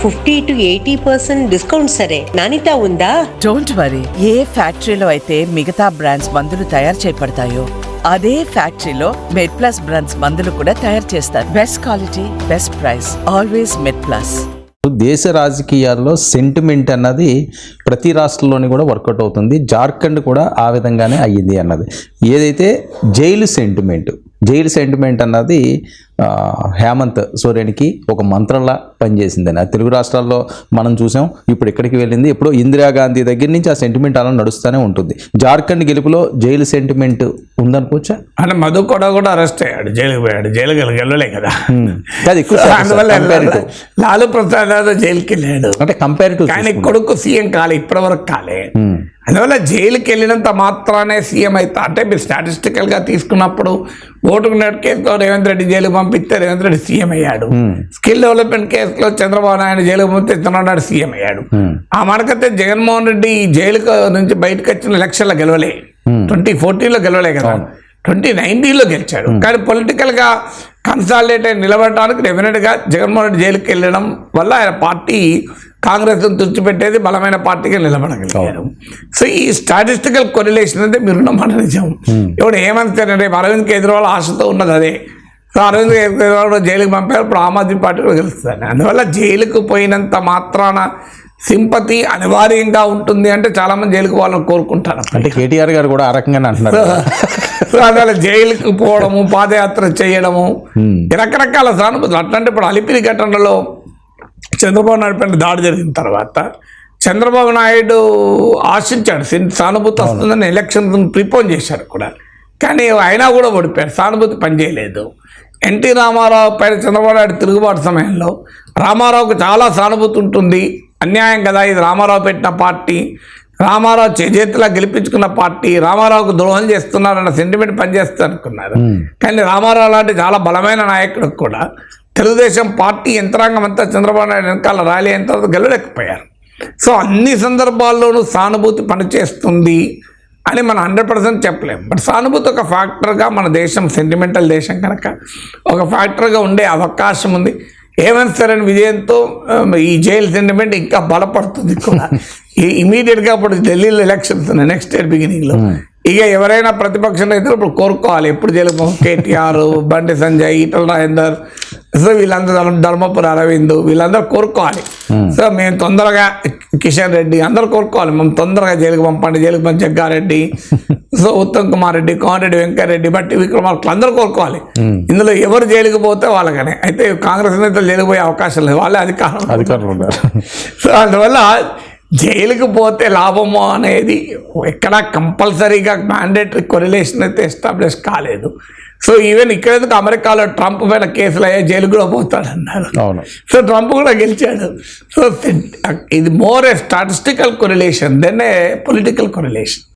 50 to 80% discount సరే, నాణ్యత ఉందా? Don't worry. ఏ ఫ్యాక్టరీలో అయితే మిగతా బ్రాండ్స్ మందులు తయారు చేయబడతాయో అదే ఫ్యాక్టరీలో మెడ్ ప్లస్ బ్రాండ్స్ మందులు కూడా తయారు చేస్తారు. Best quality, best price, always MedPlus. దేశ రాజకీయాల్లో సెంటిమెంట్ అన్నది ప్రతి రాష్ట్రంలోని కూడా వర్కౌట్ అవుతుంది. జార్ఖండ్ కూడా ఆ విధంగానే అయ్యింది అన్నది. ఏదైతే జైలు సెంటిమెంట్ అన్నది హేమంత్ సోరెన్కి ఒక మంత్రంలా పనిచేసిందని అది తెలుగు రాష్ట్రాల్లో మనం చూసాం. ఇప్పుడు ఎక్కడికి వెళ్ళింది, ఎప్పుడో ఇందిరాగాంధీ దగ్గర నుంచి ఆ సెంటిమెంట్ అలా నడుస్తూనే ఉంటుంది. జార్ఖండ్ గెలుపులో జైలు సెంటిమెంట్ ఉందనుకోవచ్చా? అంటే మధు కూడా అరెస్ట్ అయ్యాడు, జైలుకి పోయాడు. జైలుకి వెళ్ళలే కదా, అందువల్ల లాలూ ప్రసాద్ యాదవ్ జైలుకి వెళ్ళాడు. అంటే కంపారిటివ్ కానీ కొడుకు సీఎం కాలే, ఇప్పటివరకు కాలే. అందువల్ల జైలుకి వెళ్ళినంత మాత్రానే సీఎం అవుతా అంటే మీరు స్టాటిస్టికల్గా తీసుకున్నప్పుడు ఓటుకు నోటు కేసులో రేవంత్ రెడ్డి జైలుకు పంపిస్తే రేవంత్ రెడ్డి సీఎం అయ్యాడు. స్కిల్ డెవలప్మెంట్ కేసులో చంద్రబాబు నాయుడు జైలుకు పంపిస్తే చంద్రబాబు నాయుడు సీఎం అయ్యాడు. ఆ మనకైతే జగన్మోహన్ రెడ్డి జైలుకు నుంచి బయటకు వచ్చిన ఎలక్షన్లో గెలవలే, 2014లో గెలవలే కదా, 2019లో గెలిచాడు. కానీ పొలిటికల్గా కన్సాలిడేట్ అయి నిలబడటానికి డెఫినెట్గా జగన్మోహన్ రెడ్డి జైలుకి వెళ్ళడం వల్ల ఆయన పార్టీ కాంగ్రెస్ తుడిచిపెట్టేది బలమైన పార్టీగా నిలబడగలిగారు. సో ఈ స్టాటిస్టికల్ కొరిలేషన్ అంటే మీరున్న మాట నిజం. ఇప్పుడు ఏమంటారు, రేపు అరవింద్ కేజ్రీవాల్ ఆశతో ఉన్నది అదే. సో అరవింద్ కేజ్రీవాల్ జైలుకి పంపారు, ఇప్పుడు ఆమ్ ఆద్మీ పార్టీ కూడా గెలుస్తుంది. అందువల్ల జైలుకు పోయినంత మాత్రాన సింపతి అనివార్యంగా ఉంటుంది అంటే చాలా మంది జైలుకు వాళ్ళని కోరుకుంటారు. అంటే కేటీఆర్ గారు కూడా ఆ రకంగానే అంటున్నారు. సో అందువల్ల జైలుకు పోవడము, పాదయాత్ర చేయడము, రకరకాల సానుభూతులు. అట్లాంటి ఇప్పుడు అలిపిరి ఘటనలో చంద్రబాబు నాయుడు పైన దాడి జరిగిన తర్వాత చంద్రబాబు నాయుడు ఆశించాడు సానుభూతి వస్తుందని ఎలక్షన్ ప్రిపోన్ చేశారు కూడా, కానీ అయినా కూడా ఓడిపోయారు, సానుభూతి పనిచేయలేదు. ఎన్టీ రామారావు పైన చంద్రబాబు నాయుడు తిరుగుబాటు సమయంలో రామారావుకు చాలా సానుభూతి ఉంటుంది, అన్యాయం కదా ఇది, రామారావు పెట్టిన పార్టీ, రామారావు చేతిలా గెలిపించుకున్న పార్టీ, రామారావుకు ద్రోహం చేస్తున్నారన్న సెంటిమెంట్ పనిచేస్తుంది అనుకున్నారు. కానీ రామారావు లాంటి చాలా బలమైన నాయకుడికి కూడా తెలుగుదేశం పార్టీ యంత్రాంగం అంతా చంద్రబాబు నాయుడు వెనకాల ర్యాలీ అయిన తర్వాత గెలవలేకపోయారు. సో అన్ని సందర్భాల్లోనూ సానుభూతి పనిచేస్తుంది అని మనం 100% చెప్పలేము. బట్ సానుభూతి ఒక ఫ్యాక్టర్గా మన దేశం సెంటిమెంటల్ దేశం కనుక ఒక ఫ్యాక్టర్గా ఉండే అవకాశం ఉంది. హేమంత్ సోరెన్ విజయంతో ఈ జైలు సెంటిమెంట్ ఇంకా బలపడుతుంది కూడా. ఇమీడియట్గా ఇప్పుడు ఢిల్లీలో ఎలక్షన్స్ ఉన్నాయి నెక్స్ట్ ఇయర్ బిగినింగ్లో. ఇక ఎవరైనా ప్రతిపక్ష నేతలు ఇప్పుడు కోరుకోవాలి ఎప్పుడు జైలు, కేటీఆర్, బండి సంజయ్, ఈటల రాజేందర్, సో వీళ్ళందరూ, ధర్మపురి అరవింద్, వీళ్ళందరూ కోరుకోవాలి. సో మేము తొందరగా, కిషన్ రెడ్డి అందరూ కోరుకోవాలి, మేము తొందరగా జైలుకి పంపండి, జైలుకి పంపి జగ్గారెడ్డి, సో ఉత్తమ్ కుమార్ రెడ్డి, కోమటిరెడ్డి వెంకటరెడ్డి, బట్టి విక్రమార్కులు అందరూ కోరుకోవాలి. ఇందులో ఎవరు జైలుకి పోతే వాళ్ళకనే. అయితే కాంగ్రెస్ నేతలు జైలుకి పోయే అవకాశం లేదు, వాళ్ళే అధికారులు ఉన్నారు. సో అందువల్ల జైలుకి పోతే లాభము అనేది ఎక్కడ కంపల్సరీగా మ్యాండేటరీ కొరిలేషన్ అయితే ఎస్టాబ్లిష్ కాలేదు. సో ఈవెన్ ఇక్కడ అమెరికాలో ట్రంప్ పైన కేసులు అయ్యే జైలు కూడా పోతాడన్నారు. సో ట్రంప్ కూడా గెలిచాడు. సో ఇది more a statistical correlation than a political correlation.